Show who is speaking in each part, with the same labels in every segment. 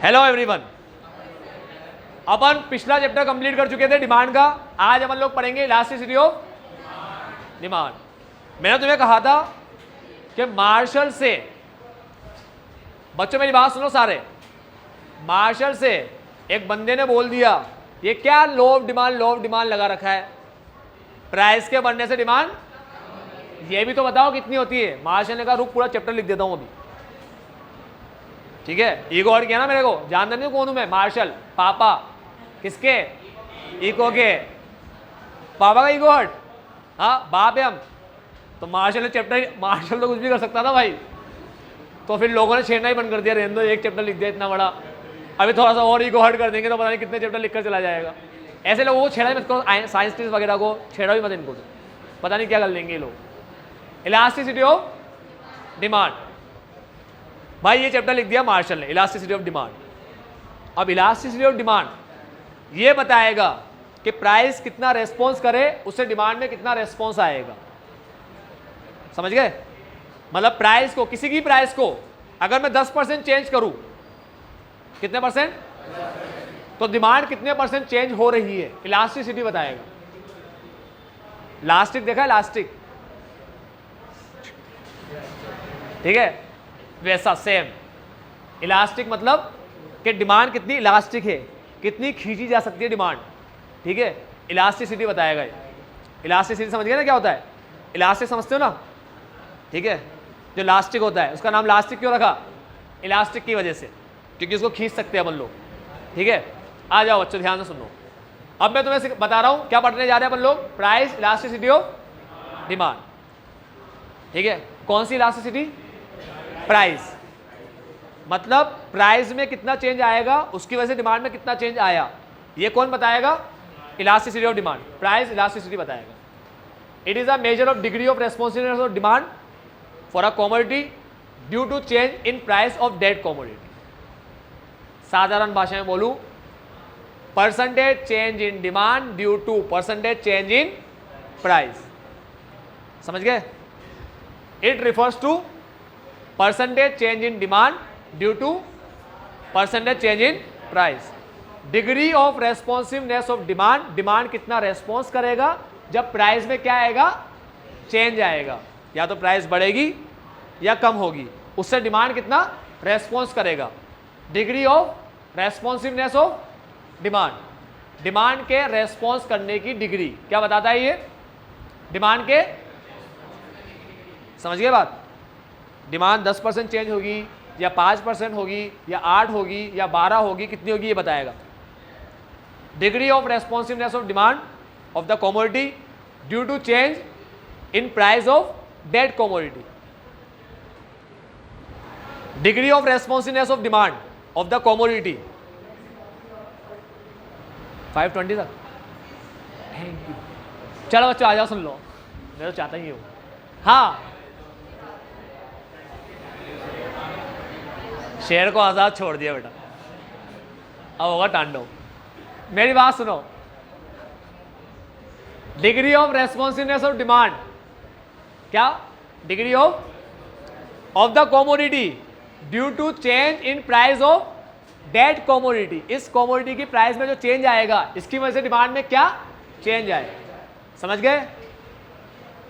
Speaker 1: Hello everyone, अपन पिछला chapter complete कर चुके थे डिमांड का। आज अपन लोग पढ़ेंगे इलास्टिसिटी ऑफ डिमांड। मैंने तुम्हें कहा था कि मार्शल से, बच्चों मेरी बात सुनो सारे, मार्शल से एक बंदे ने बोल दिया ये क्या लो ऑफ डिमांड लगा रखा है, प्राइस के बढ़ने से डिमांड, ये भी तो बताओ कितनी होती है। मार्शल ने कहा रुक पूरा चैप्टर लिख देता हूं अभी, ठीक है। ईगो हर्ट किया ना मेरे को, जानते नहीं कौन हूं मैं, मार्शल, पापा किसके, ईगो के, पापा का ईगो हर्ट, हाँ बाप है हम। तो मार्शल ने चैप्टर, मार्शल तो कुछ भी कर सकता था भाई, तो फिर लोगों ने छेड़ना ही बंद कर दिया, रहने दो एक चैप्टर लिख दिया इतना बड़ा, अभी थोड़ा सा और ईगो हर्ट कर देंगे तो पता नहीं कितने चैप्टर लिखकर चला जाएगा। ऐसे लोगों को छेड़ा ही मत करो, साइंस टीचर्स वगैरह को छेड़ा ही मत इनको, पता नहीं क्या कर लेंगे ये लोग। इलास्टिसिटी ऑफ डिमांड, भाई ये चैप्टर लिख दिया मार्शल ने, इलास्टिसिटी ऑफ डिमांड। अब इलास्टिसिटी ऑफ डिमांड ये बताएगा कि प्राइस कितना रेस्पॉन्स करे, उससे डिमांड में कितना रेस्पॉन्स आएगा। समझ गए? मतलब प्राइस को, किसी की प्राइस को अगर मैं 10% चेंज करूं, कितने परसेंट, तो डिमांड कितने परसेंट चेंज हो रही है, इलास्टिसिटी बताएगा। इलास्टिक देखा है, इलास्टिक, ठीक है, वैसा सेम इलास्टिक, मतलब कि डिमांड कितनी इलास्टिक है, कितनी खींची जा सकती है डिमांड, ठीक है, इलास्टिसिटी बताएगा ये। इलास्टिसिटी समझ गए ना क्या होता है, इलास्टिक समझते हो ना, ठीक है। जो इलास्टिक होता है उसका नाम इलास्टिक क्यों रखा, इलास्टिक की वजह से, क्योंकि उसको खींच सकते हैं अपन लोग, ठीक है। आ जाओ बच्चों ध्यान से सुनो, अब मैं तुम्हें बता रहा हूं क्या पढ़ने जा रहे हैं अपन लोग, प्राइस इलास्टिसिटी ऑफ डिमांड, ठीक है। कौन सी इलास्टिसिटी, प्राइस, मतलब प्राइस में कितना चेंज आएगा, उसकी वजह से डिमांड में कितना चेंज आया, ये कौन बताएगा, elasticity of demand, price elasticity बताएगा। It is a measure of degree of responsiveness of demand for a commodity due to change in price of that commodity. साधारण भाषा में बोलूं, percentage change in demand due to percentage change in price. समझ गए? It refers to percentage change in demand due to percentage change in price. Degree of responsiveness of demand, demand कितना response करेगा जब price में क्या आएगा, change आएगा, या तो प्राइस बढ़ेगी या कम होगी, उससे डिमांड कितना रेस्पॉन्स करेगा। Degree of responsiveness of demand, demand के रेस्पॉन्स करने की डिग्री क्या बताता है ये, डिमांड के, समझ गए बात, डिमांड 10% चेंज होगी या 5% होगी या 8 होगी या 12 होगी, कितनी होगी ये बताएगा। Degree of responsiveness of demand of the commodity due to change in price of that commodity. Degree of responsiveness of demand of the commodity, 520 तक, थैंक यू। चलो बच्चों आ जाओ, सुन लो, मैं तो चाहता ही हूँ। हाँ, शेर को आजाद छोड़ दिया बेटा, अब होगा तांडव। मेरी बात सुनो, degree of responsiveness of demand, क्या, degree of the commodity due to change in price of that commodity. इस कमोडिटी की प्राइस में जो चेंज आएगा, इसकी वजह से डिमांड में क्या चेंज आएगा। समझ गए?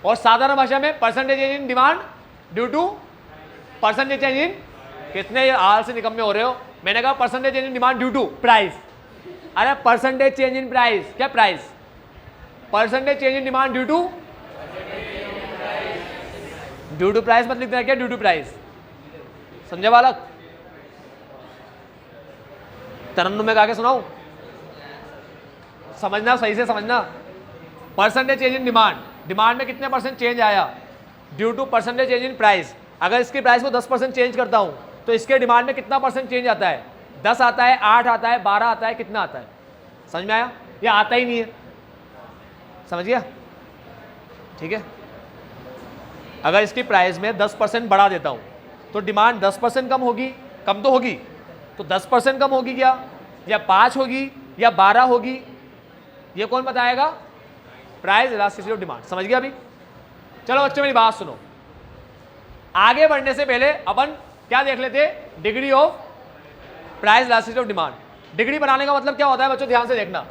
Speaker 1: और साधारण भाषा में percentage change in demand due to percentage change in, कितने हाल से निकम्मे हो रहे हो, मैंने कहा percentage change in demand due to price, अरे परसेंटेज चेंज इन प्राइस, क्या price, percentage change in demand due to price मत लिखना, क्या ड्यू टू प्राइस, समझे बालक? तरन्नुम में गा के सुनाऊं, समझना, सही से समझना। Percentage change in demand, demand में कितने परसेंट चेंज आया due to percentage change in price. अगर इसकी प्राइस को 10% चेंज करता हूं तो इसके डिमांड में कितना परसेंट चेंज आता है, 10 आता है, 8 आता है, 12 आता है, कितना आता है, समझ में आया? या आता ही नहीं है, समझ गया? ठीक है। अगर इसकी प्राइस में 10% बढ़ा देता हूं तो डिमांड 10% कम होगी, कम तो होगी, तो 10% कम होगी क्या, या 5 होगी या 12 होगी, ये कौन बताएगा, प्राइस इलास्टिसिटी ऑफ डिमांड। समझ गया अभी? चलो बच्चों मेरी बात सुनो, आगे बढ़ने से पहले अपन क्या देख लेते, degree of price elasticity of demand. Degree बनाने का मतलब क्या होता है बच्चों, ध्यान से देखना।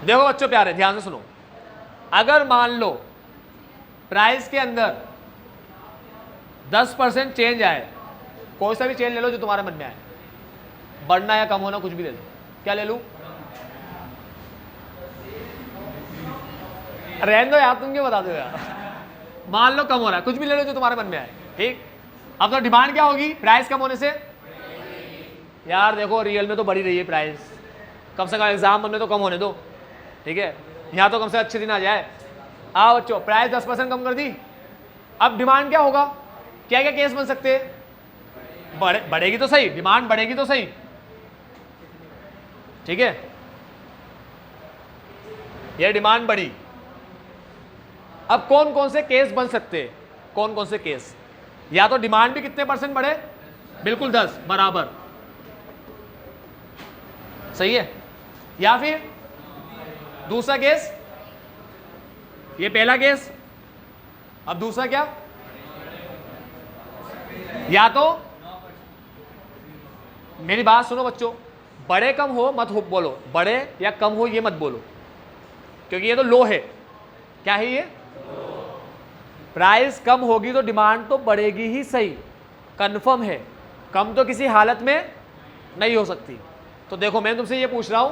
Speaker 1: देखो बच्चों प्यारे, ध्यान से सुनो। अगर मान लो प्राइस के अंदर 10% चेंज आए, कोई सा भी चेंज ले लो जो तुम्हारे मन में आए, बढ़ना या कम होना कुछ भी ले लो, क्या ले लूं? रहने दो यार, तुम क्यों बता दो यार। मान लो कम हो रहा है, कुछ भी ले लो जो तुम्हारे मन में आए, ठीक। अब तो डिमांड क्या होगी प्राइस कम होने से? यार देखो रियल में तो बढ़ी रही है प्राइस, कम से कम एग्जाम में तो कम होने दो, ठीक है। यहाँ तो कम से अच्छे दिन आ जाए। आओ बच्चों, प्राइस 10% कम कर दी, अब डिमांड क्या होगा? क्या क्या केस बन सकते हैं? बढ़ेगी तो सही, डिमांड बढ़ेगी तो सही, ठीक है। ये डिमांड बढ़ी, अब कौन कौन से केस बन सकते हैं? कौन कौन से केस? या तो डिमांड भी कितने % बढ़े? बिल्कुल 10 बराबर, सही है। या फिर दूसरा केस, ये पहला केस, अब दूसरा क्या? या तो मेरी बात सुनो बच्चों, बड़े कम हो मत हो बोलो, बड़े या कम हो ये मत बोलो, क्योंकि ये तो लो है। क्या है ये? प्राइस कम होगी तो डिमांड तो बढ़ेगी ही सही, कंफर्म है, कम तो किसी हालत में नहीं हो सकती। तो देखो मैं तुमसे ये पूछ रहा हूं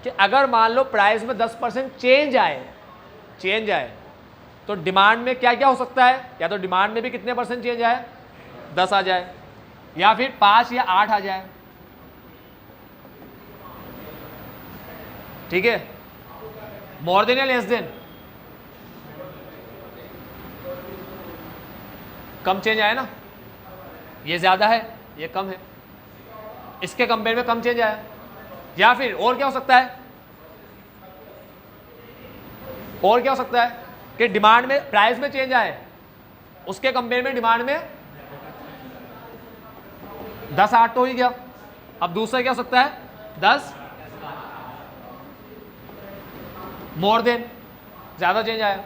Speaker 1: कि अगर मान लो प्राइस में 10% चेंज आए तो डिमांड में क्या क्या हो सकता है? या तो डिमांड में भी कितने % चेंज आए? 10 आ जाए, या फिर 5 या 8 आ जाए, ठीक है। मोर देन या लेस देन? कम चेंज आया ना, ये ज्यादा है ये कम है, इसके कंपेयर में कम चेंज आया। या फिर और क्या हो सकता है? और क्या हो सकता है कि डिमांड में प्राइस में चेंज आए, उसके कंपेयर में डिमांड में 10-8 तो हो ही गया। अब दूसरा क्या हो सकता है? 10 मोर देन, ज्यादा चेंज आया,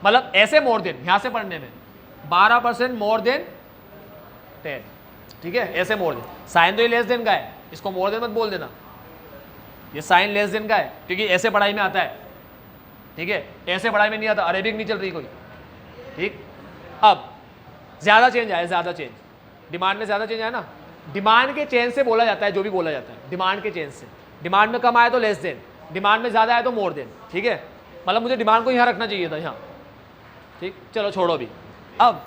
Speaker 1: मतलब ऐसे मोर देन, यहां से पढ़ने में 12% मोर देन 10, ठीक है। ऐसे मोर देन, साइन तो ये लेस देन का है, इसको मोर देन मत बोल देना, ये साइन लेस देन का है, क्योंकि ऐसे पढ़ाई में आता है, ठीक है। ऐसे पढ़ाई में नहीं आता, अरेबिक नहीं चल रही कोई, ठीक। अब ज्यादा चेंज आया, ज्यादा चेंज, डिमांड में ज्यादा चेंज आया ना, डिमांड के चेंज से बोला जाता है जो भी बोला जाता है, डिमांड के चेंज से। डिमांड में कम आया तो लेस देन, डिमांड में ज्यादा आया तो मोर देन, ठीक है। मतलब मुझे डिमांड को यहाँ रखना चाहिए था, यहाँ, ठीक। चलो छोड़ो भी। अब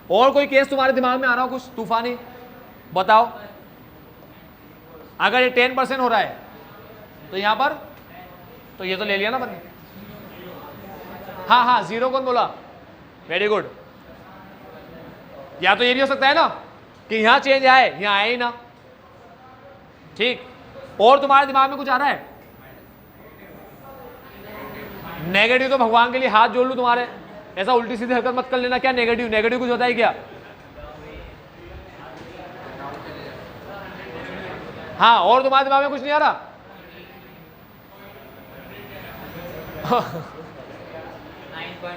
Speaker 1: और कोई केस तुम्हारे दिमाग में आ रहा हो कुछ तूफानी, बताओ। अगर ये 10% हो रहा है तो यहां पर तो ये तो ले लिया ना बंदे। हाँ हाँ, 0 कौन बोला? Very good. या तो ये भी हो सकता है ना कि यहां चेंज आए, यहां आए ही ना, ठीक। और तुम्हारे दिमाग में कुछ आ रहा है? नेगेटिव तो भगवान के लिए हाथ जोड़ लूं तुम्हारे, ऐसा उल्टी सीधी हरकत मत कर लेना। क्या नेगेटिव? नेगेटिव कुछ होता है क्या? हाँ, और तुम्हारे दिमाग में कुछ नहीं आ रहा?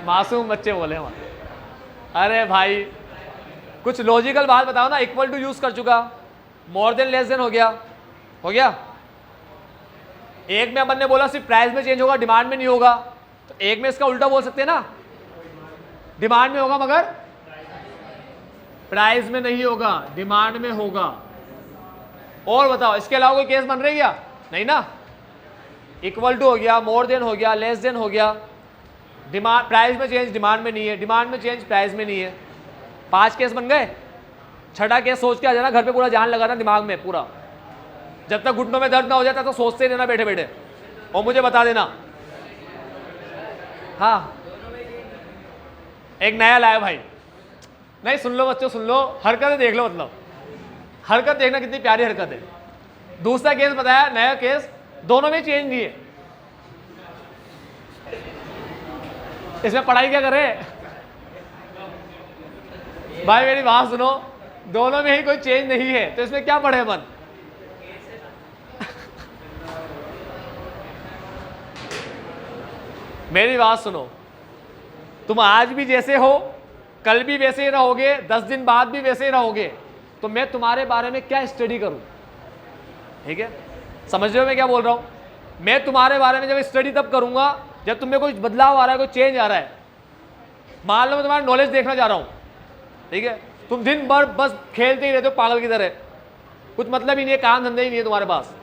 Speaker 1: मासूम बच्चे बोले हमारे। अरे भाई कुछ लॉजिकल बात बताओ ना। इक्वल टू यूज कर चुका, मोर देन लेस देन हो गया, हो गया। एक में अपन ने बोला सिर्फ प्राइस में चेंज होगा, डिमांड में नहीं होगा, तो एक में इसका उल्टा बोल सकते हैं ना, डिमांड में होगा मगर प्राइस में नहीं होगा, डिमांड में होगा। और बताओ इसके अलावा कोई केस बन रही क्या? नहीं ना। इक्वल टू हो गया, मोर देन हो गया, लेस देन हो गया, डिमांड प्राइस में चेंज डिमांड में नहीं है, डिमांड में चेंज प्राइस में नहीं है। 5 केस बन गए। छठा केस सोच के आ जाना, घर पे पूरा जान लगाना दिमाग में पूरा, जब तक घुटनों में दर्द ना हो जाता तो सोचते ही रहना बैठे बैठे, और मुझे बता देना। हाँ, एक नया लाया भाई। नहीं, सुन लो बच्चों, सुन लो, हरकतें देख लो, मतलब हरकत देखना कितनी प्यारी हरकत है। दूसरा केस बताया, नया केस, दोनों में चेंज नहीं है। इसमें पढ़ाई क्या करे भाई? मेरी बात सुनो, दोनों में ही कोई चेंज नहीं है तो इसमें क्या पढ़े अपन? मेरी बात सुनो, तुम आज भी जैसे हो, कल भी वैसे ही रहोगे, 10 दिन बाद भी वैसे ही रहोगे, तो मैं तुम्हारे बारे में क्या स्टडी करूं? ठीक है, समझ रहे हो मैं क्या बोल रहा हूं? मैं तुम्हारे बारे में जब स्टडी तब करूंगा जब तुम्हें कोई बदलाव आ रहा है, कोई चेंज आ रहा है। मान लो मैं तुम्हारा नॉलेज देखना चाह रहा हूं, ठीक है, तुम दिन भर बस खेलते ही रहते हो पागल की तरह, कुछ मतलब ही नहीं है, काम धंधा ही नहीं है तुम्हारे पास।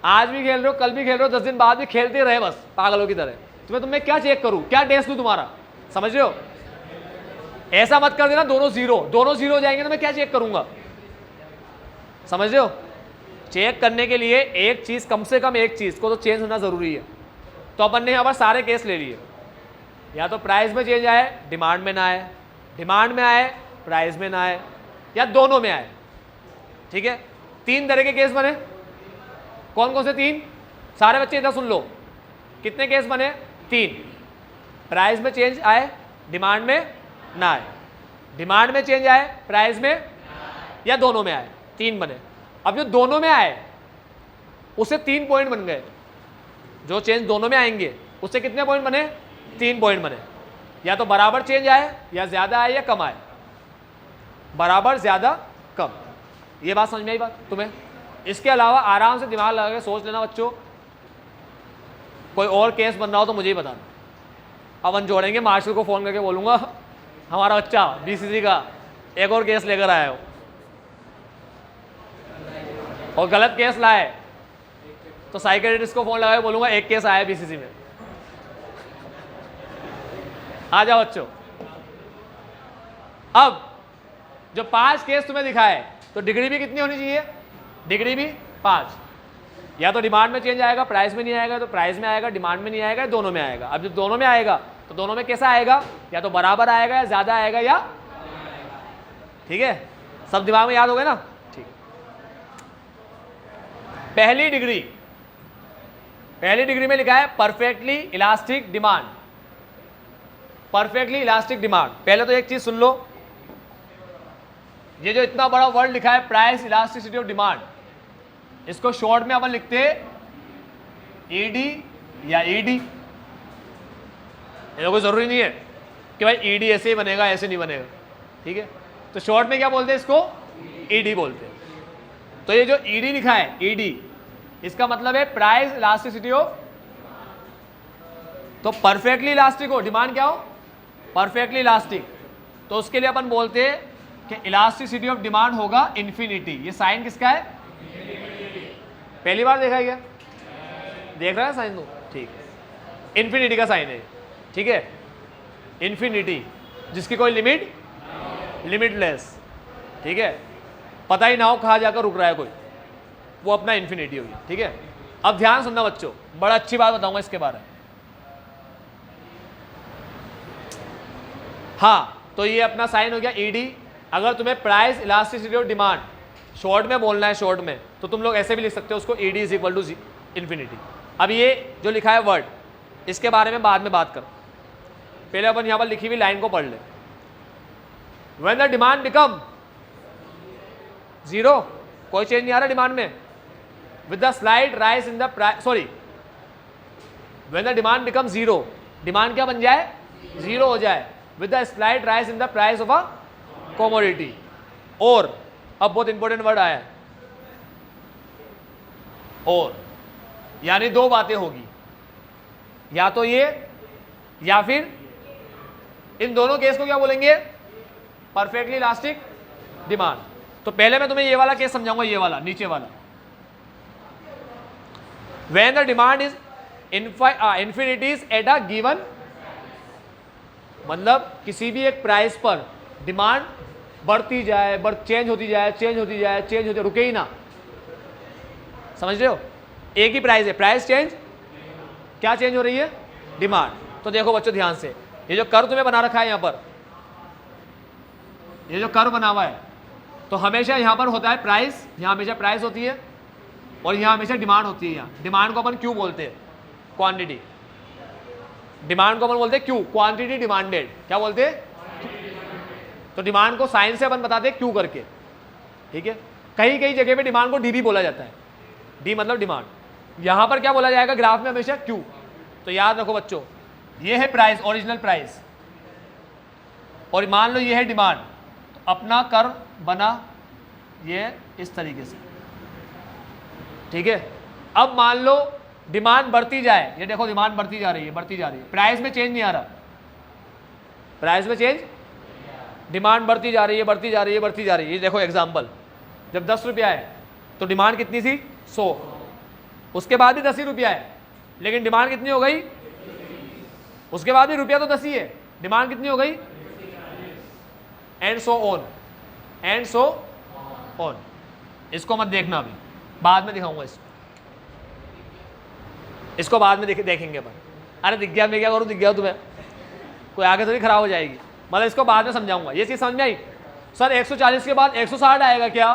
Speaker 1: आज भी खेल रहे हो, कल भी खेल रहे हो, 10 दिन बाद भी खेलते रहे बस पागलों की तरह, तुम्हें क्या चेक करूं, क्या टेस्ट लूं तुम्हारा? समझ रहे हो? ऐसा मत कर देना दोनों जीरो हो जाएंगे तो मैं क्या चेक करूंगा? समझ रहे हो? चेक करने के लिए एक चीज, कम से कम एक चीज को तो चेंज होना जरूरी है। तो अपन ने यहां पर सारे केस ले लिए, या तो प्राइस में चेंज आए, डिमांड में ना आए, डिमांड में आए, प्राइस में ना आए, या दोनों में आए। ठीक है, 3 तरह के केस बने। कौन कौन से 3? सारे बच्चे इधर सुन लो, कितने केस बने? 3। प्राइस में चेंज आए, डिमांड में ना आए, डिमांड में चेंज आए, प्राइस में, या दोनों में आए। 3 बने। अब जो दोनों में आए उससे 3 पॉइंट बन गए। जो चेंज दोनों में आएंगे उससे कितने पॉइंट बने? 3 पॉइंट बने। या तो बराबर चेंज आए, या ज्यादा आए, या कम आए। बराबर, ज्यादा, कम। ये बात समझ में आई बात तुम्हें? इसके अलावा आराम से दिमाग लगा के सोच लेना बच्चों, कोई और केस बन रहा हो तो मुझे ही बताना। अपन जोड़ेंगे, मार्शल को फोन करके बोलूंगा हमारा बच्चा बीसीसी का एक और केस लेकर आया हो और गलत केस लाए तो साइकियाट्रिस्ट को फोन लगा के बोलूंगा एक केस आया बीसीसी में। आ जाओ बच्चों। अब जो 5 केस तुम्हें दिखाए तो डिग्री भी कितनी होनी चाहिए? डिग्री भी 5। या तो डिमांड में चेंज आएगा, प्राइस में नहीं आएगा, तो प्राइस में आएगा, डिमांड में नहीं आएगा, दोनों में आएगा। अब जब दोनों में आएगा तो दोनों में कैसा आएगा? या तो बराबर आएगा, या ज्यादा आएगा, या, ठीक है, सब दिमाग में याद हो गया ना? ठीक। पहली डिग्री में लिखा है perfectly elastic demand. Perfectly elastic demand, पहले तो एक चीज सुन लो, ये जो इतना बड़ा वर्ड लिखा है प्राइस इलास्टिसिटी ऑफ डिमांड, इसको शॉर्ट में अपन लिखते ईडी या ईडी। ये कोई जरूरी नहीं है कि भाई ईडी ऐसे ही बनेगा, ऐसे नहीं बनेगा, ठीक है? तो शॉर्ट में क्या बोलते हैं इसको? ईडी बोलते हैं। तो ये जो ईडी लिखा है, ईडी, इसका मतलब है प्राइस इलास्टिसिटी ऑफ। तो परफेक्टली इलास्टिक हो, डिमांड क्या हो? परफेक्टली इलास्टिक, तो उसके लिए अपन बोलते हैं कि इलास्टिसिटी ऑफ डिमांड होगा इन्फिनिटी। ये साइन किसका है? पहली बार देखा है क्या? देख रहा है साइन? तो ठीक है, इन्फिनिटी का साइन है, ठीक है, इन्फिनिटी, जिसकी कोई लिमिट, लिमिटलेस, ठीक है, पता ही ना हो कहाँ जाकर रुक रहा है कोई, वो अपना इन्फिनिटी होगी, ठीक है। अब ध्यान सुनना बच्चों, बड़ा अच्छी बात बताऊंगा इसके बारे में। हाँ, तो ये अपना साइन हो गया ईडी। अगर तुम्हें price elasticity of demand short में बोलना है, शॉर्ट में, तो तुम लोग ऐसे भी लिख सकते हो उसको, ED is equal to infinity. अब ये जो लिखा है वर्ड, इसके बारे में बाद में बात करो, पहले अपन यहां पर लिखी हुई लाइन को पढ़ ले। When the demand become zero, कोई चेंज नहीं आ रहा डिमांड में, with the slide rise in the price, sorry, when the demand become zero, demand क्या बन जाए? जीरो हो जाए, with the slide rise in the price of a commodity. और अब बहुत इंपॉर्टेंट वर्ड आया है, और, यानी 2 बातें होगी, या तो ये, या फिर इन दोनों केस को क्या बोलेंगे? Perfectly elastic demand. तो पहले मैं तुम्हें ये वाला केस समझाऊंगा, ये वाला नीचे वाला। When the demand is infinities at a given, मतलब किसी भी एक प्राइस पर डिमांड बढ़ती जाए, चेंज होती जाए, चेंज होती जाए, चेंज होती, रुके ही ना। समझ रहे हो? एक ही प्राइस है, प्राइस चेंज, क्या चेंज हो रही है? डिमांड। तो देखो बच्चों ध्यान से, ये जो कर्व तुम्हें बना रखा है यहां पर, ये जो कर्व बना हुआ है, तो हमेशा यहां पर होता है प्राइस, यहां हमेशा प्राइस होती है, और यहां हमेशा डिमांड होती है। यहां डिमांड को अपन क्यू बोलते हैं, क्वांटिटी। डिमांड को अपन बोलते हैं क्यू, क्वांटिटी डिमांडेड, क्या बोलते हैं? तो डिमांड को साइन से अपन बताते हैं क्यू करके, ठीक है। कहीं कहीं जगह पे डिमांड को डी भी बोला जाता है, डी मतलब डिमांड। यहां पर क्या बोला जाएगा ग्राफ में? हमेशा क्यू। तो याद रखो बच्चों, ये है प्राइस, ओरिजिनल प्राइस, और मान लो ये है डिमांड, तो अपना कर्व बना ये इस तरीके से, ठीक है। अब मान लो डिमांड बढ़ती जाए, ये देखो डिमांड बढ़ती जा रही है, बढ़ती जा रही है, प्राइस में चेंज नहीं आ रहा, प्राइस में चेंज, डिमांड बढ़ती जा रही है, बढ़ती जा रही है, बढ़ती जा रही है। ये देखो एग्जांपल, जब 10 रुपया है तो डिमांड कितनी थी 100, उसके बाद भी 10 ही रुपया है, लेकिन डिमांड कितनी हो गई, उसके बाद भी रुपया तो 10 ही है, डिमांड कितनी हो गई, and so on, and so on. इसको मत देखना अभी, बाद में दिखाऊंगा इसको बाद में देखेंगे अपन। अरे दिख गया, मैं क्या करूँ, दिख गया तुम्हें, कोई आगे थोड़ी खराब हो जाएगी, मतलब इसको बाद में समझाऊंगा। ये चीज़ समझ में आई सर? 140 के बाद 160 आएगा क्या?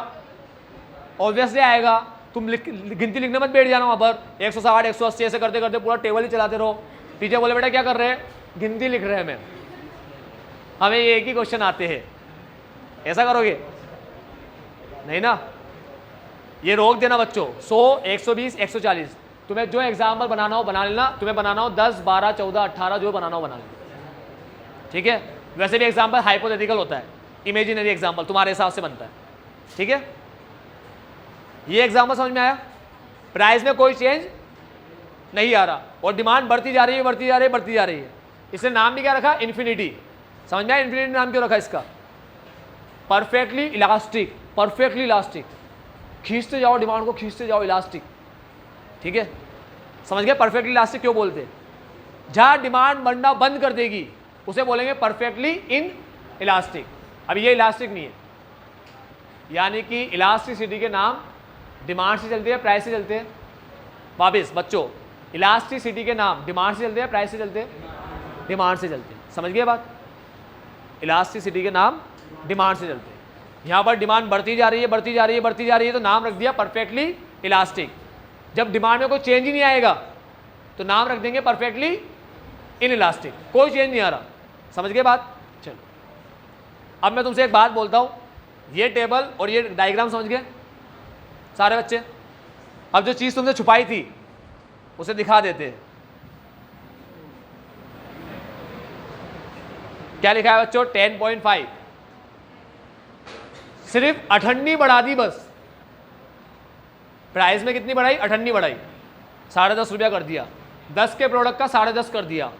Speaker 1: ऑब्वियसली आएगा, तुम गिनती लिखने मत बैठ जाना वहाँ पर, 160 180 ऐसे करते करते पूरा टेबल ही चलाते रहो। टीचर बोले बेटा क्या कर रहे हैं, गिनती लिख रहे हैं मैं, हमें ये एक ही क्वेश्चन आते हैं, ऐसा करोगे नहीं ना? ये रोक देना बच्चों, 100 120 140, तुम्हें जो एग्जाम्पल बनाना हो बना लेना, तुम्हें बनाना हो 10 12 14 18 जो बनाना हो बना लेना, ठीक है। वैसे भी एग्जाम्पल हाइपोथेटिकल होता है, इमेजिनरी एग्जाम्पल तुम्हारे हिसाब से बनता है, ठीक है। ये एग्जाम्पल समझ में आया? प्राइस में कोई चेंज नहीं आ रहा और डिमांड बढ़ती जा रही है, बढ़ती जा रही है, बढ़ती जा रही है। इसने नाम भी क्या रखा, इन्फिनिटी। समझ में आया इन्फिनिटी नाम क्यों रखा इसका? परफेक्टली इलास्टिक, परफेक्टली इलास्टिक, खींचते जाओ डिमांड को, खींचते जाओ, इलास्टिक, ठीक है। समझ गए परफेक्टली इलास्टिक क्यों बोलते हैं? जहां डिमांड बढ़ना बंद कर देगी उसे बोलेंगे परफेक्टली इन इलास्टिक। अब ये इलास्टिक नहीं है, यानी कि इलास्टिसिटी के नाम डिमांड से चलते हैं, प्राइस से चलते हैं। वापिस बच्चों, इलास्टिसिटी के नाम डिमांड से चलते हैं, प्राइस से चलते हैं, डिमांड से चलते हैं। समझ गए बात? इलास्टिसिटी के नाम डिमांड से चलते हैं। यहाँ पर डिमांड बढ़ती जा रही है, बढ़ती जा रही है, बढ़ती जा रही है, तो नाम रख दिया परफेक्टली इलास्टिक। जब डिमांड में कोई चेंज ही नहीं आएगा तो नाम रख देंगे परफेक्टली इन इलास्टिक, कोई चेंज नहीं आ रहा। समझ गए बात? चलो अब मैं तुमसे एक बात बोलता हूँ, ये टेबल और ये डायग्राम समझ गए सारे बच्चे? अब जो चीज़ तुमने छुपाई थी उसे दिखा देते हैं। क्या लिखा है बच्चों? 10.5, सिर्फ अठन्नी बढ़ा दी बस। प्राइस में कितनी बढ़ाई? अठन्नी बढ़ाई, 10.5 रुपया कर दिया, 10 के प्रोडक्ट का 10.5 कर दिया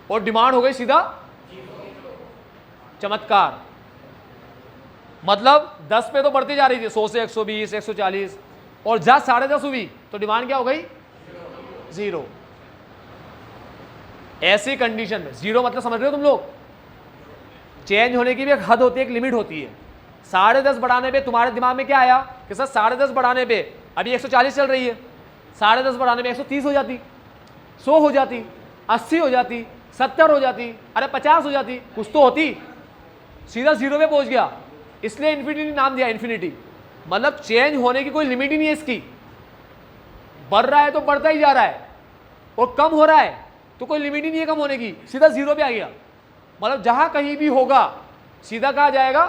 Speaker 1: और डिमांड हो गई सीधा चमत्कार। मतलब 10 पे तो बढ़ती जा रही थी, 100 से 120 140, और जहां 10.5 हुई तो डिमांड क्या हो गई? 0। ऐसी कंडीशन में 0 मतलब समझ रहे हो तुम लोग? चेंज होने की भी एक हद होती है, एक लिमिट होती है। 10.5 बढ़ाने पे तुम्हारे दिमाग में क्या आया कि सर 10.5 बढ़ाने पे अभी 140 चल रही है, 10.5 बढ़ाने पे 130 हो जाती, 100 हो जाती, 80 हो जाती, 70 हो जाती, अरे 50 हो जाती, कुछ तो होती, सीधा 0 पे पहुंच गया, इसलिए इन्फिनिटी नाम दिया। इन्फिनिटी मतलब चेंज होने की कोई लिमिट ही नहीं है इसकी, बढ़ रहा है तो बढ़ता ही जा रहा है और कम हो रहा है तो कोई लिमिट ही नहीं है कम होने की, सीधा 0 पे आ गया। मतलब जहां कहीं भी होगा सीधा कहा जाएगा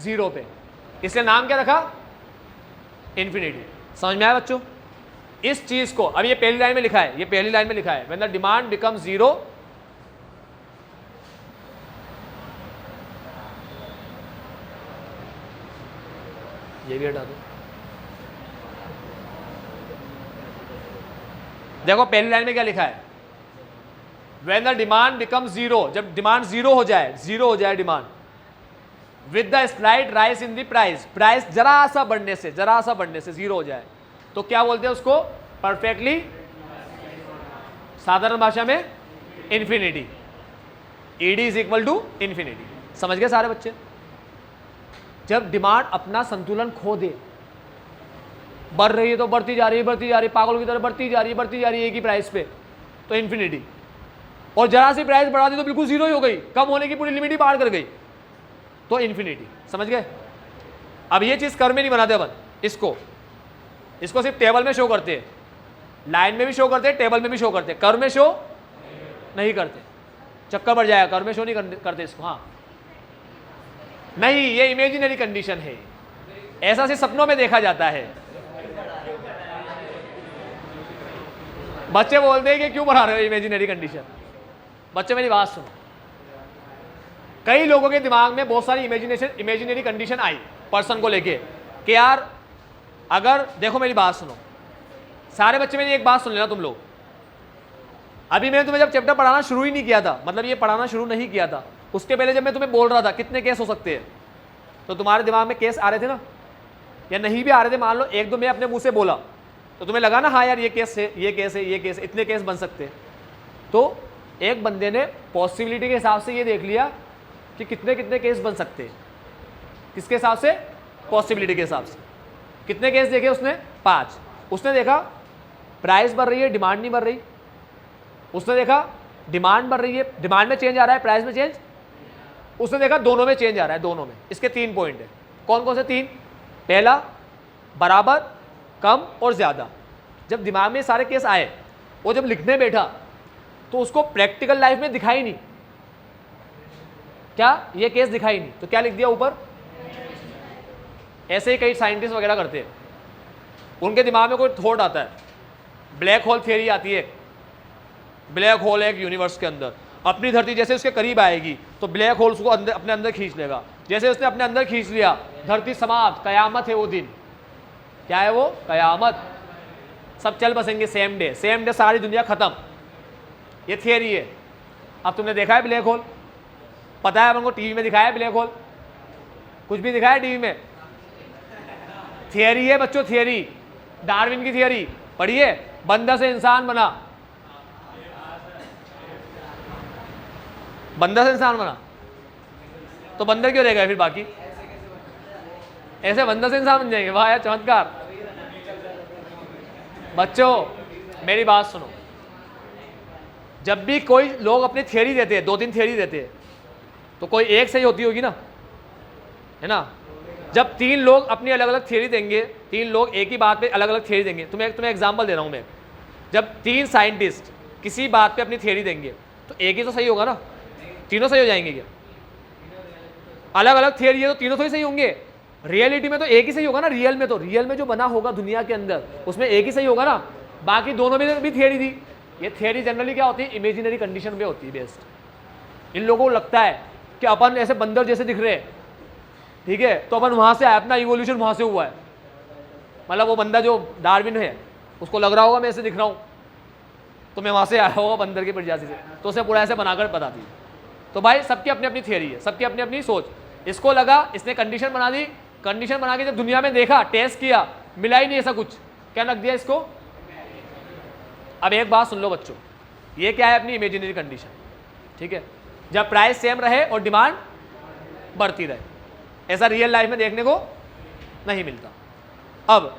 Speaker 1: 0 पे, इसलिए नाम क्या रखा? इन्फिनिटी। समझ में आया बच्चों? इस चीज को अब ये पहली लाइन में लिखा है, ये पहली लाइन में लिखा है, व्हेन द डिमांड बिकम 0, ये भी हटा दो। देखो पहली लाइन में क्या लिखा है? व्हेन द डिमांड बिकम 0, जब डिमांड 0 हो जाए, 0 हो जाए demand, with the slight rise in the price, price जरा सा बढ़ने से, जरा सा बढ़ने से 0 हो जाए तो क्या बोलते हैं उसको? परफेक्टली, साधारण भाषा में infinity. ED is equal to infinity. समझ गए सारे बच्चे? जब डिमांड अपना संतुलन खो दे, बढ़ रही है तो बढ़ती जा रही है, बढ़ती जा रही है, पागल की तरह बढ़ती जा रही है, बढ़ती जा रही है एक ही प्राइस पे, तो इन्फिनिटी। और जरा सी प्राइस बढ़ा दी तो बिल्कुल 0 ही हो गई, कम होने की पूरी लिमिट ही पार कर गई, तो इन्फिनिटी। समझ गए? अब ये चीज कर में नहीं बनाते अपन, इसको सिर्फ टेबल में शो करते हैं, लाइन में भी शो करते हैं, टेबल में भी शो करते हैं, कर में शो नहीं करते, चक्कर बढ़ जाएगा, कर में शो नहीं करते इसको। हाँ नहीं, ये इमेजिनरी कंडीशन है, ऐसा सिर्फ सपनों में देखा जाता है। बच्चे बोलते हैं कि क्यों बढ़ा रहे हो इमेजिनरी कंडीशन? बच्चे मेरी बात सुनो, कई लोगों के दिमाग में बहुत सारी इमेजिनरी कंडीशन आई पर्सन को लेके कि यार अगर देखो मेरी बात सुनो, सारे बच्चे मेरी एक बात सुन लेना तुम लोग। अभी मैंने तुम्हें जब चैप्टर पढ़ाना शुरू ही नहीं किया था, मतलब ये पढ़ाना शुरू नहीं किया था, उसके पहले जब मैं तुम्हें बोल रहा था कितने केस हो सकते हैं, तो तुम्हारे दिमाग में केस आ रहे थे ना, या नहीं भी आ रहे थे, मान लो एक दो मैं अपने मुंह से बोला तो तुम्हें लगा ना हाँ यार ये केस है, ये केस है, ये केस, इतने केस बन सकते हैं। तो एक बंदे ने पॉसिबिलिटी के हिसाब से ये देख लिया कि कितने कितने केस बन सकते हैं। किसके हिसाब से? पॉसिबिलिटी के हिसाब से। कितने केस देखे उसने? 5। उसने देखा प्राइस बढ़ रही है, डिमांड नहीं बढ़ रही। उसने देखा डिमांड बढ़ रही है, डिमांड में चेंज आ रहा है, प्राइस में चेंज। उसने देखा दोनों में चेंज आ रहा है, दोनों में। इसके 3 पॉइंट है। कौन कौन से 3? पहला, बराबर, कम और ज़्यादा। जब दिमाग में सारे केस आए, वो जब लिखने बैठा तो उसको प्रैक्टिकल लाइफ में दिखाई नहीं, क्या ये केस दिखाई नहीं, तो क्या लिख दिया ऊपर? ऐसे ही कई साइंटिस्ट वगैरह करते हैं, उनके दिमाग में कोई थॉट आता है, ब्लैक होल थियरी आती है, ब्लैक होल है एक यूनिवर्स के अंदर, अपनी धरती जैसे उसके करीब आएगी तो ब्लैक होल उसको अंदर अपने अंदर खींच लेगा। जैसे उसने अपने अंदर खींच लिया, धरती समाप्त, कयामत है वो दिन। क्या है वो? कयामत। सब चल बसेंगे सेम डे, सेम डे सारी दुनिया खत्म। ये थियरी है। अब तुमने देखा है ब्लैक होल? पता है हमको टीवी में दिखाया है ब्लैक होल? कुछ भी दिखाया है टीवी में? थियरी है बच्चों, थियरी। डार्विन की थियरी पढ़िए, बंदर से इंसान बना, बंदर से इंसान बना, तो बंदर क्यों रह गए फिर बाकी? ऐसे बंदर से इंसान बन जाएंगे? वाह यार, चमत्कार। बच्चों मेरी बात सुनो, जब भी कोई लोग अपनी थियरी देते हैं, 2-3 थियरी देते हैं, तो कोई एक सही होती होगी ना, है ना? जब 3 लोग अपनी अलग अलग थियरी देंगे, 3 लोग एक ही बात पे अलग अलग थियरी देंगे, तुम्हें एग्जांपल दे रहा हूं मैं। जब 3 साइंटिस्ट किसी बात पे अपनी थियरी देंगे तो एक ही तो सही होगा ना, तीनों सही हो जाएंगे क्या? अलग अलग थियरी है तो तीनों थोड़ी सही होंगे। रियलिटी में तो एक ही सही होगा ना, रियल में जो बना होगा दुनिया के अंदर उसमें एक ही सही होगा ना, बाकी दोनों में भी थियरी दी। ये थियरी जनरली क्या होती है? इमेजिनरी कंडीशन पे होती है बेस्ड। इन लोगों को लगता है कि अपन ऐसे बंदर जैसे दिख रहे हैं, ठीक है, तो अपन वहां से आए, अपना इवोल्यूशन वहां से हुआ है। मतलब वो बंदा जो डार्विन है उसको लग रहा होगा मैं ऐसे दिख रहा हूं, तो मैं वहां से आया होगा बंदर की प्रजाति से, तो उसे पूरा ऐसे बनाकर बताती है। तो भाई सबकी अपनी अपनी थियरी है, सबकी अपनी अपनी सोच। इसको लगा, इसने कंडीशन बना दी, कंडीशन बना के जब दुनिया में देखा, टेस्ट किया, मिला ही नहीं ऐसा कुछ, क्या लग दिया इसको? अब एक बात सुन लो बच्चों, ये क्या है? अपनी इमेजिनरी कंडीशन, ठीक है। जब प्राइस सेम रहे और डिमांड बढ़ती रहे, ऐसा रियल लाइफ में देखने को नहीं मिलता। अब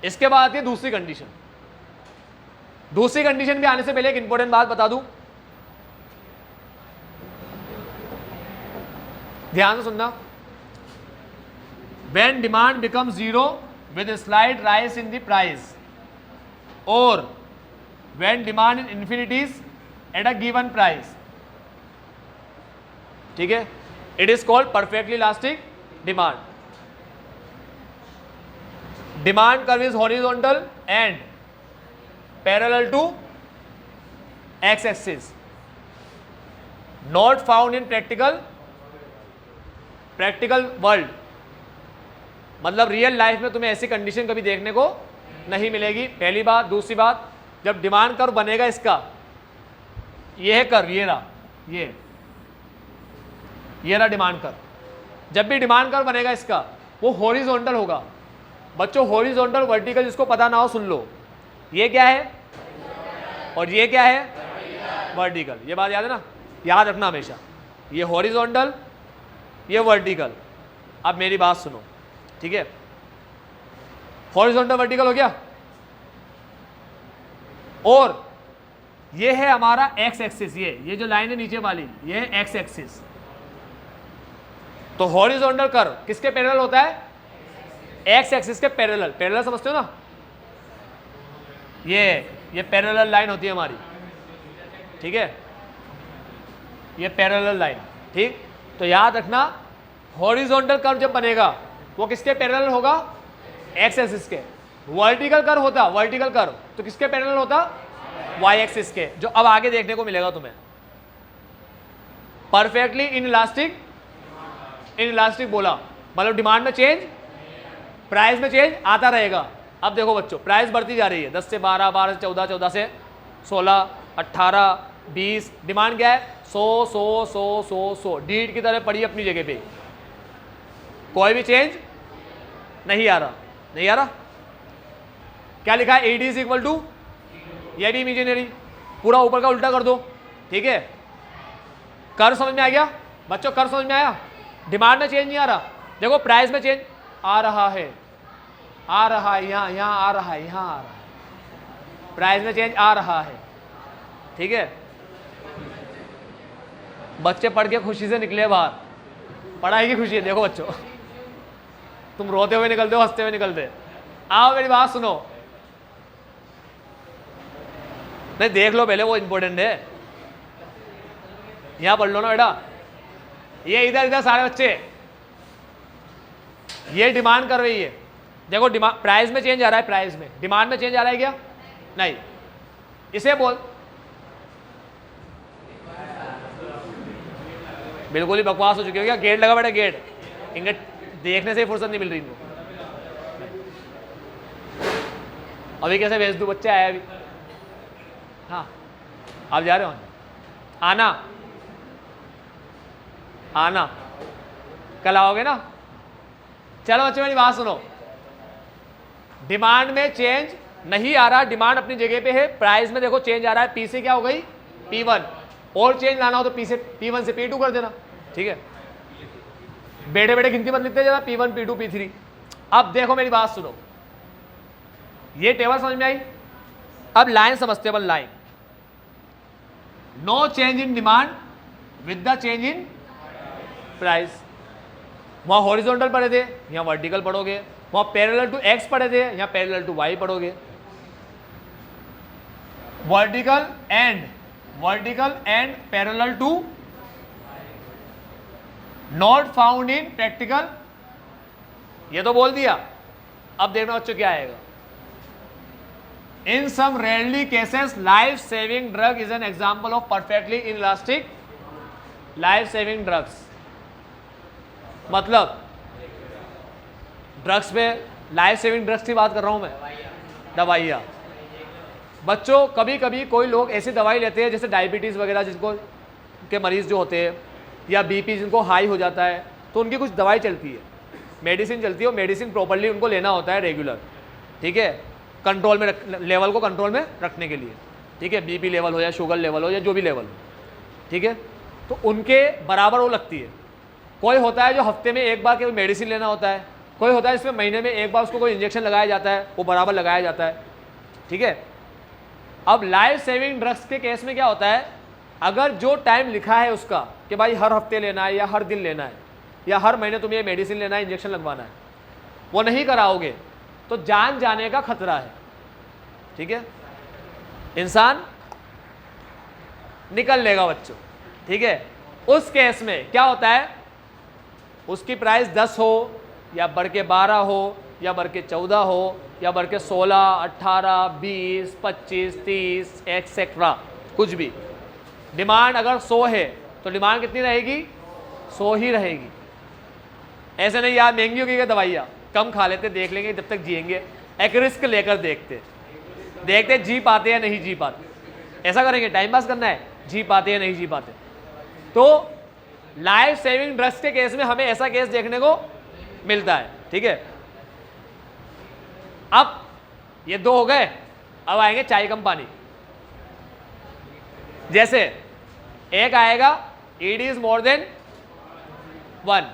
Speaker 1: इसके बाद आती है दूसरी कंडीशन। दूसरी कंडीशन पे आने से पहले एक इंपॉर्टेंट बात बता दूं, ध्यान से सुनना। When demand becomes 0 with a slight rise in the price, or when demand in infinities at a given price, ठीक है, it is called perfectly elastic demand. Demand curve is horizontal and parallel to x-axis, not found in practical world. मतलब real life में तुम्हें ऐसी condition कभी देखने को नहीं मिलेगी, पहली बात। दूसरी बात, जब डिमांड कर्व बनेगा इसका, ये है कर्व, ये रहा, ये रहा डिमांड कर्व। जब भी डिमांड कर्व बनेगा इसका, वो हॉरिजॉन्टल होगा। बच्चों हॉरिजॉन्टल वर्टिकल जिसको पता ना हो सुन लो, ये क्या है और ये क्या है? वर्टिकल। ये बात याद है ना, याद रखना हमेशा, ये हॉरिजॉन्टल, ये वर्टिकल। अब मेरी बात सुनो, ठीक है, हॉरिजॉन्टल वर्टिकल हो गया, और ये है हमारा एक्स एक्सिस, ये जो लाइन है नीचे वाली, ये है एक्स एक्सिस। तो हॉरिजॉन्टल कर्व किसके पैरेलल होता है? एक्स एक्सिस के पैरेलल। पैरेलल समझते हो ना, ये पैरेलल लाइन होती है हमारी, ठीक है, ये पैरेलल लाइन, ठीक। तो याद रखना, हॉरिजॉन्टल कर्व जब बनेगा वो किसके पैरेलल होगा? एक्स एक्सिस के। वर्टिकल कर्व होता, वर्टिकल कर्व तो किसके पैरेलल होता? वाई एक्सिस के, जो अब आगे देखने को मिलेगा तुम्हें। परफेक्टली इन इलास्टिक बोला मतलब डिमांड में चेंज, प्राइस में चेंज आता रहेगा। अब देखो बच्चों, प्राइस बढ़ती जा रही है 10 से 12, 12 से 14, 14 से 16, 18, 20, डिमांड क्या है 100 100 100 100 100, डीट की तरह पड़ी अपनी जगह पे, कोई भी चेंज नहीं आ रहा, नहीं आ रहा। क्या लिखा है, AD इज इक्वल टू, यह भी इमेजिनरी, पूरा ऊपर का उल्टा कर दो, ठीक है। कर्व समझ में आ गया बच्चों, कर्व समझ में आया। डिमांड में चेंज नहीं आ रहा, देखो प्राइस में चेंज आ रहा है, आ रहा है, यहाँ यहाँ आ रहा है, यहाँ आ रहा है, प्राइस में चेंज आ रहा है, ठीक है। बच्चे पढ़ के खुशी से निकले बाहर, पढ़ाई की खुशी है। देखो बच्चों, तुम रोते हुए निकलते हो, हंसते हुए निकलते। आओ मेरी बात सुनो, नहीं देख लो पहले, वो इंपॉर्टेंट है, यहां पढ़ लो ना बेटा। ये इधर इधर सारे बच्चे, ये डिमांड कर रही है, देखो डिमांड, प्राइस में चेंज आ रहा है, प्राइस में, डिमांड में चेंज आ रहा है क्या, नहीं। इसे बोल, बिल्कुल ही बकवास हो चुकी हो क्या, गेट लगा बेटा, गेट, इनके देखने से ही फुर्सत नहीं मिल रही इनको। अभी कैसे भेज दूं, बच्चे आया अभी, हाँ आप जा रहे हो, आना आना, कल आओगे ना। चलो बच्चों मेरी बात सुनो, डिमांड में चेंज नहीं आ रहा, डिमांड अपनी जगह पे है, प्राइस में देखो चेंज आ रहा है, P से क्या हो गई P1, और चेंज लाना हो तो P1 से P2 कर देना, ठीक है। बैठे बैठे गिनती मत लिखते जाना, P1 P2 P3। अब देखो मेरी बात सुनो, ये टेबल समझ में आई। अब लाइन समझते हैं, line, no change in demand with the change in price. वहां हॉरिजॉन्टल पढ़े थे, यहां वर्टिकल पढ़ोगे, वहां पैरेलल टू एक्स पढ़े थे, यहां पैरेलल टू वाई पढ़ोगे। Vertical and parallel to not found in practical, ये तो बोल दिया। अब देखना बच्चों क्या आएगा, in some rarely cases life saving drug is an example of perfectly inelastic life saving drugs. मतलब ड्रग्स में लाइफ सेविंग ड्रग्स की बात कर रहा हूं मैं, दवाइयाँ। बच्चों कभी कभी कोई लोग ऐसी दवाई लेते हैं जैसे डायबिटीज़ वगैरह जिनको के मरीज़ जो होते हैं, या बीपी जिनको हाई हो जाता है, तो उनकी कुछ दवाई चलती है, मेडिसिन चलती है, और मेडिसिन प्रॉपर्ली उनको लेना होता है रेगुलर, ठीक है, कंट्रोल में लेवल को कंट्रोल में रखने के लिए, ठीक है, बीपी लेवल हो या शुगर लेवल हो या जो भी लेवल हो, ठीक है। तो उनके बराबर वो लगती है। कोई होता है जो हफ्ते में एक बार केवल मेडिसिन लेना होता है, कोई होता है इसमें महीने में एक बार उसको कोई इंजेक्शन लगाया जाता है, वो बराबर लगाया जाता है, ठीक है। अब लाइफ सेविंग ड्रग्स के केस में क्या होता है, अगर जो टाइम लिखा है उसका कि भाई हर हफ्ते लेना है या हर दिन लेना है या हर महीने तुम्हें मेडिसिन लेना है, इंजेक्शन लगवाना है, वो नहीं कराओगे तो जान जाने का खतरा है, ठीक है, इंसान निकल लेगा बच्चों, ठीक है। उस केस में क्या होता है, उसकी प्राइस 10 हो या बढ़ के 12 हो या बढ़ के 14 हो या बढ़ के 16, 18, 20, 25, 30 एक्सेट्रा, कुछ भी। डिमांड अगर 100 है तो डिमांड कितनी रहेगी, 100 ही रहेगी। ऐसे नहीं यार महंगी होगी क्या दवाइयाँ, कम खा लेते, देख लेंगे जब तक जिएंगे, एक रिस्क लेकर देखते जी पाते या नहीं जी पाते, ऐसा करेंगे, टाइम पास करना है, जी पाते या नहीं जी पाते। तो लाइफ सेविंग ड्रग्स के केस में हमें ऐसा केस देखने को मिलता है, ठीक है। अब ये 2 हो गए, अब आएंगे चाय कम पानी। जैसे एक आएगा ED इज मोर देन 1,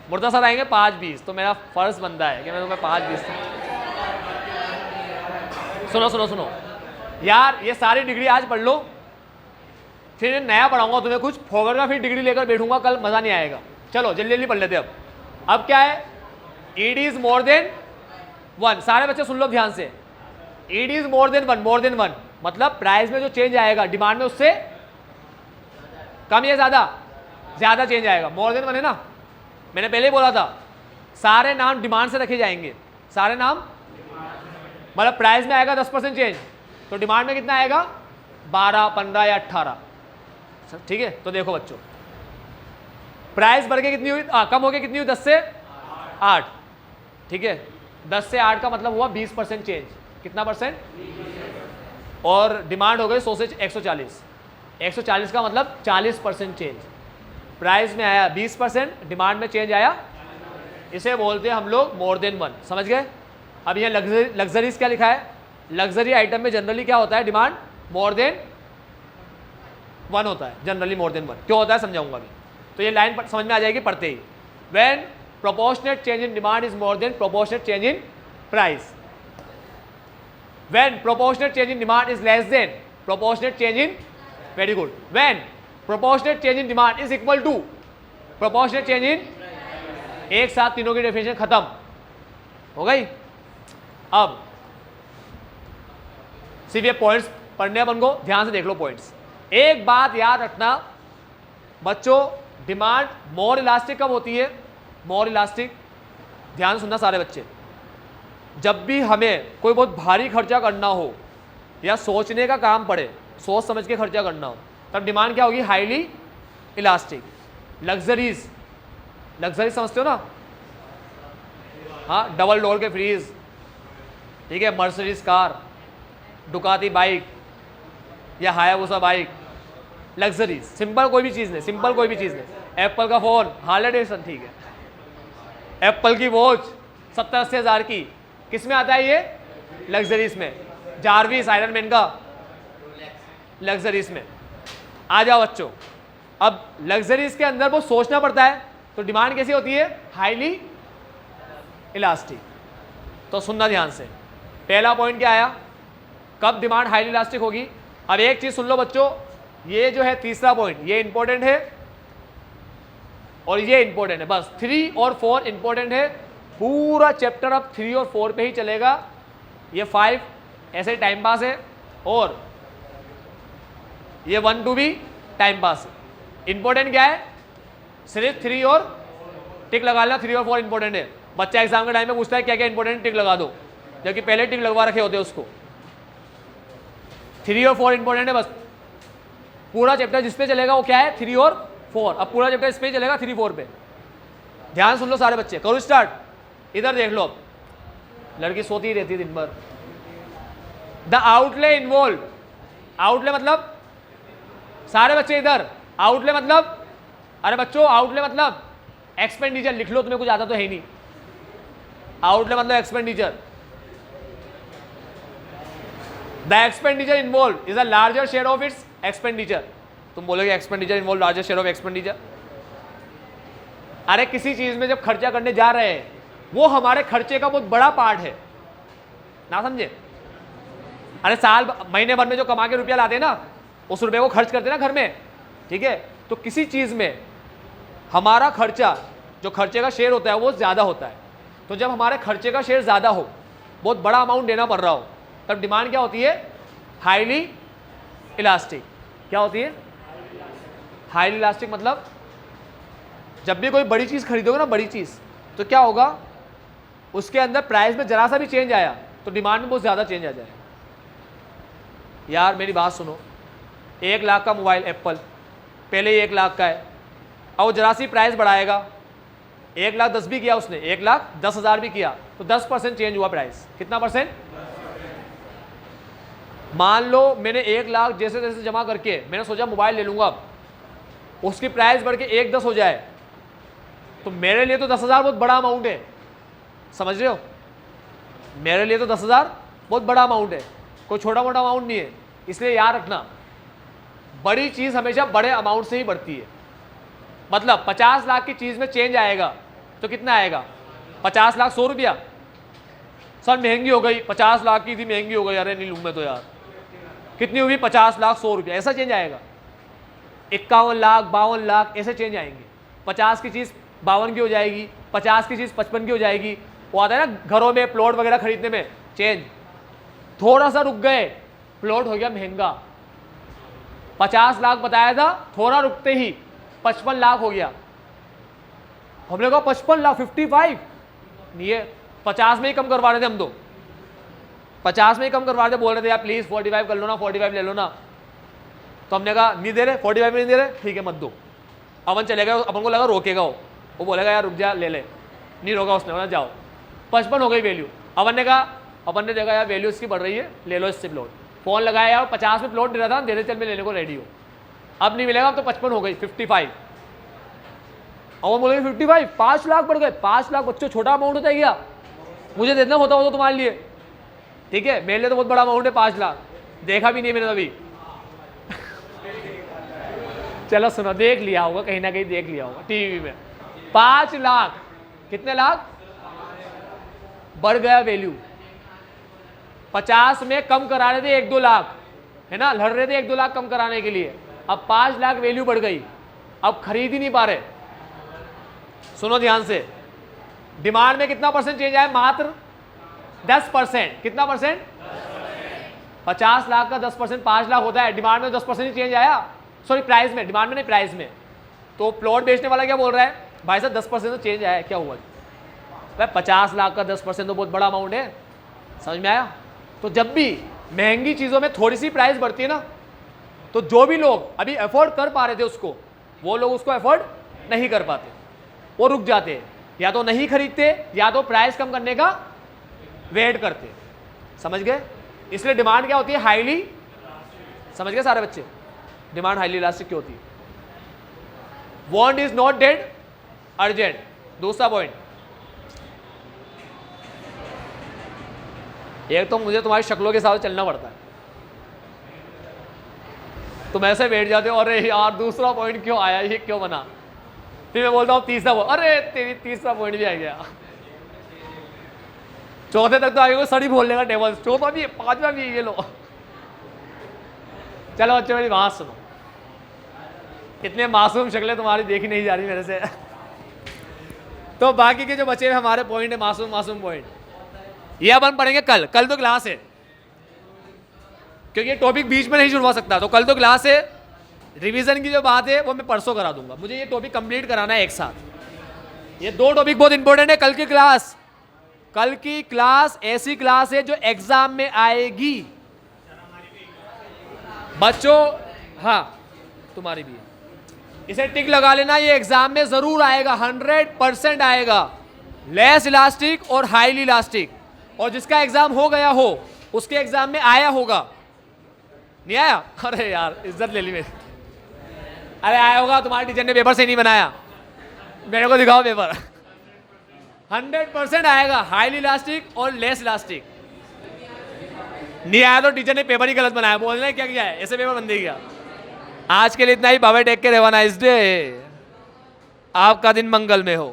Speaker 1: मुर्तसर आएंगे 5-20, तो मेरा फर्ज बनता है कि मैं तुम्हें 5-20। सुनो यार, ये सारी डिग्री आज पढ़ लो, फिर नया पढ़ाऊंगा तुम्हें कुछ, फोटोग्राफी डिग्री लेकर बैठूंगा कल, मजा नहीं आएगा। चलो जल्दी जल्दी पढ़ लेते हैं। अब क्या है, ED इज मोर देन 1, सारे बच्चे सुन लो ध्यान से, ED इज मोर देन 1 मतलब प्राइस में जो चेंज आएगा डिमांड में उससे कम या ज्यादा चेंज आएगा। मोर देन 1 है ना, मैंने पहले ही बोला था, सारे नाम डिमांड से रखे जाएंगे, सारे नाम, मतलब प्राइस में आएगा 10% चेंज, तो डिमांड में कितना आएगा 12, 15 या 18, ठीक है। तो देखो बच्चों, प्राइस बढ़ के कितनी हुई, कम हो के कितनी हुई, 10 से 8, ठीक है। 10 से 8 का मतलब हुआ 20% चेंज, कितना परसेंट, और डिमांड हो गई 100 से 140, 140 का मतलब 40% चेंज। प्राइस में आया 20%, डिमांड में चेंज आया, इसे बोलते हैं हम लोग मोर देन वन, समझ गए। अब यहाँ लग्जरीज क्या लिखा है, लग्जरी आइटम में जनरली क्या होता है, डिमांड मोर देन वन होता है, जनरली मोर देन वन क्यों होता है समझाऊंगा अभी। तो ये लाइन समझ में आ जाएगी पढ़ते ही। When proportionate change in demand is more than proportionate change in price, when proportionate change in demand is less than proportionate change in, very good, when proportionate change in demand is equal to proportionate change in, एक साथ तीनों की definition खत्म हो गई। अब सिर्फ ये पॉइंट्स पढ़ने अपन को, ध्यान से देख लो पॉइंट्स। एक बात याद रखना बच्चों, डिमांड मोर इलास्टिक कब होती है, मोर इलास्टिक, ध्यान सुनना सारे बच्चे, जब भी हमें कोई बहुत भारी खर्चा करना हो या सोचने का काम पड़े, सोच समझ के खर्चा करना हो, तब डिमांड क्या होगी, हाईली इलास्टिक। लग्जरीज, लग्जरी समझते हो ना, हाँ, डबल डोर के फ्रीज, ठीक है, मर्सिडीज कार, डुकाती बाइक या हायाबुसा बाइक, लग्जरीज। सिंपल कोई भी चीज़ नहीं, सिंपल कोई भी चीज़ नहीं, एप्पल का फ़ोन, हार्ले डेविडसन, ठीक है, एप्पल की वॉच 70-80 हज़ार की, किस में आता है ये, लग्जरीज में। जारविस आयरन मैन का, लग्जरीज में। आ जाओ बच्चों, अब लग्जरीज के अंदर वो सोचना पड़ता है, तो डिमांड कैसी होती है, हाईली इलास्टिक। तो सुनना ध्यान से, पहला पॉइंट क्या आया, कब डिमांड हाईली इलास्टिक होगी। अब एक चीज सुन लो बच्चों, ये जो है तीसरा पॉइंट, ये इंपॉर्टेंट है और ये इंपॉर्टेंट है, बस 3 और 4 इंपॉर्टेंट है। पूरा चैप्टर अब 3 और 4 पे ही चलेगा, ये 5 ऐसे टाइम पास है और ये 1 2 भी टाइम पास है। इंपॉर्टेंट क्या है, सिर्फ 3 और टिक लगा लेना, 3 और 4 इंपॉर्टेंट है। बच्चा एग्जाम के टाइम में पूछता है क्या क्या इंपॉर्टेंट, टिक लगा दो, जबकि पहले टिक लगवा रखे होते हैं उसको। 3 और 4 इंपॉर्टेंट है, बस पूरा चैप्टर जिस पे चलेगा वो क्या है, 3 और 4। अब पूरा चैप्टर इस पे चलेगा 3 4 पे। ध्यान सुन लो सारे बच्चे, करो स्टार्ट। इधर देख लो, अब लड़की सोती ही रहती है दिन भर। द आउटले इन्वॉल्व, आउटले मतलब सारे बच्चे इधर, आउटले मतलब, अरे बच्चों आउटले मतलब एक्सपेंडिचर, लिख लो, तुम्हें कुछ आता तो है ही नहीं। आउटले मतलब expenditure. The expenditure involve is a larger share of its expenditure. तुम बोलोगे expenditure involve larger share of expenditure, अरे किसी चीज में जब खर्चा करने जा रहे हैं वो हमारे खर्चे का बहुत बड़ा पार्ट है ना, समझे। अरे साल महीने भर में जो कमा के रुपया लाते हैं ना, उस रुपये को खर्च करते हैं ना घर में, ठीक है। तो किसी चीज में हमारा खर्चा, जो खर्चे का शेयर होता है वो ज्यादा होता है। तो जब हमारे खर्चे का शेयर ज्यादा हो, बहुत बड़ा अमाउंट देना पड़ रहा हो, तब डिमांड क्या होती है, हाईली इलास्टिक। क्या होती है, हाईली इलास्टिक। मतलब जब भी कोई बड़ी चीज खरीदोगे ना, बड़ी चीज, तो क्या होगा, उसके अंदर प्राइस में जरा सा भी चेंज आया तो डिमांड में बहुत ज्यादा चेंज आ जाएगा। यार मेरी बात सुनो, 1 लाख का मोबाइल एप्पल पहले ही 1 लाख का है, और वो जरा सी प्राइस बढ़ाएगा, 1,10,000 भी किया उसने, 1,10,000 भी किया, तो 10% चेंज हुआ प्राइस। कितना परसेंट, मान लो मैंने 1 लाख जैसे जैसे जमा करके मैंने सोचा मोबाइल ले लूंगा, अब उसकी प्राइस बढ़ के 1,10,000 हो जाए, तो मेरे लिए तो 10,000 बहुत बड़ा अमाउंट है, समझ रहे हो। मेरे लिए तो 10,000 बहुत बड़ा अमाउंट है, कोई छोटा मोटा अमाउंट नहीं है। इसलिए याद रखना, बड़ी चीज हमेशा बड़े अमाउंट से ही बढ़ती है। मतलब 50 लाख की चीज में चेंज आएगा तो कितना आएगा, 50 लाख 100 रुपया, सर महंगी हो गई, 50 लाख की थी महंगी हो गई, अरे नहीं लूँ मैं तो यार, कितनी हुई, 50 लाख 100 रुपया, ऐसा चेंज आएगा। 51 लाख 52 लाख ऐसे चेंज आएंगे। 50 की चीज़ 52 की हो जाएगी, 50 की चीज़ 55 की हो जाएगी। वो आता है ना घरों में प्लॉट वगैरह खरीदने में चेंज, थोड़ा सा रुक गए, प्लॉट हो गया महंगा। 50 लाख बताया था, थोड़ा रुकते ही 55 लाख हो गया। हमने कहा 55 लाख 55 नहीं है, 50 में ही कम करवा रहे थे हम तो, 50 में ही कम करवा रहे थे, बोल रहे थे यार प्लीज 45 कर लो ना, 45 ले लो ना। तो हमने कहा नहीं दे रहे, 45 में नहीं दे रहे, ठीक है मत दो। अवन चलेगा, अपन को लगा रोकेगा वो बोलेगा यार रुक जा ले ले, नहीं रोका उसने, बोला जाओ। 55 हो गई वैल्यू। अपन ने देखा यार वैल्यू इसकी बढ़ रही है, ले लो इससे प्लॉट। फ़ोन लगाया यार 50 में प्लॉट दे रहा था, दे दे चल मैं लेने को रेडी हूँ। अब नहीं मिलेगा, अब तो 55 हो गई, 55। और बोलेंगे 55, 5 लाख बढ़ गए। 5 लाख बच्चों छोटा अमाउंट होता है क्या? मुझे देना होता हो तो तुम्हारे लिए, ठीक है, मेरे लिए तो बहुत बड़ा अमाउंट है 5 लाख। देखा भी नहीं मैंने अभी। चलो सुनो, देख लिया होगा कहीं ना कहीं, देख लिया होगा टीवी में। 5 लाख, कितने लाख बढ़ गया वैल्यू। 50 में कम करा रहे थे 1-2 लाख, है ना, लड़ रहे थे 1-2 लाख कम कराने के लिए। अब 5 लाख वैल्यू बढ़ गई, अब खरीद ही नहीं पा रहे। सुनो ध्यान से, डिमांड में कितना परसेंट चेंज आया? मात्र 10%। कितना परसेंट? 50 लाख का 10% 5 लाख होता है। डिमांड में 10% ही चेंज आया, सॉरी प्राइस में, डिमांड में नहीं प्राइस में। तो प्लॉट बेचने वाला क्या बोल रहा है? भाई साहब 10% तो चेंज आया, क्या हुआ भाई? 50 लाख का 10% तो बहुत बड़ा अमाउंट है, समझ में आया? तो जब भी महंगी चीज़ों में थोड़ी सी प्राइस बढ़ती है ना, तो जो भी लोग अभी अफोर्ड कर पा रहे थे उसको, वो लोग उसको अफोर्ड नहीं कर पाते, वो रुक जाते हैं, या तो नहीं खरीदते या तो प्राइस कम करने का वेट करते। समझ गए? इसलिए डिमांड क्या होती है? हाईली, समझ गए सारे बच्चे? डिमांड हाईली इलास्टिक क्यों होती है? Want is not dead, urgent. दूसरा पॉइंट, एक तो मुझे तुम्हारी शक्लों के साथ चलना पड़ता है, तुम ऐसे बैठ जाते हो, अरे यार दूसरा पॉइंट क्यों आया, ये क्यों बना? फिर मैं बोलता हूँ तीसरा पॉइंट, अरे तेरी तीसरा पॉइंट भी आ गया। चौथे तक तो आगे को सड़ी बोल लेगा टेबल, चौथा भी, पांचवा भी, ये लो। चलो बच्चों मेरी बात सुनो, इतने मासूम शक्लें तुम्हारी देखी नहीं जा रही मेरे से। तो बाकी के जो बचे हुए हमारे पॉइंट है, मासूम मासूम पॉइंट, ये अपन पढ़ेंगे कल। कल तो क्लास है, क्योंकि ये टॉपिक बीच में नहीं जुड़वा सकता, तो कल तो क्लास है। रिवीजन की जो बात है वो मैं परसों करा दूंगा, मुझे ये टॉपिक कंप्लीट कराना है एक साथ। ये 2 टॉपिक बहुत इंपॉर्टेंट है। कल की क्लास, कल की क्लास ऐसी क्लास है जो एग्जाम में आएगी बच्चों। हाँ तुम्हारी भी है, इसे टिक लगा लेना, ये एग्जाम में जरूर आएगा, 100% आएगा। लेस इलास्टिक और हाईली इलास्टिक, और जिसका एग्जाम हो गया हो उसके एग्जाम में आया होगा। नहीं आया? अरे यार इज्जत ले ली मेरी। अरे आया होगा, तुम्हारे टीचर ने पेपर से नहीं बनाया, मेरे को दिखाओ पेपर। 100% आएगा, हाईली इलास्टिक और लेस इलास्टिक। नहीं आया तो टीचर ने पेपर ही गलत बनाया, बोलने क्या किया है, ऐसे पेपर बन दे गया। आज के लिए इतना ही। Bye take care, have a nice day, आपका दिन मंगल में हो।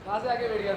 Speaker 1: कहां से आके बैठ गया?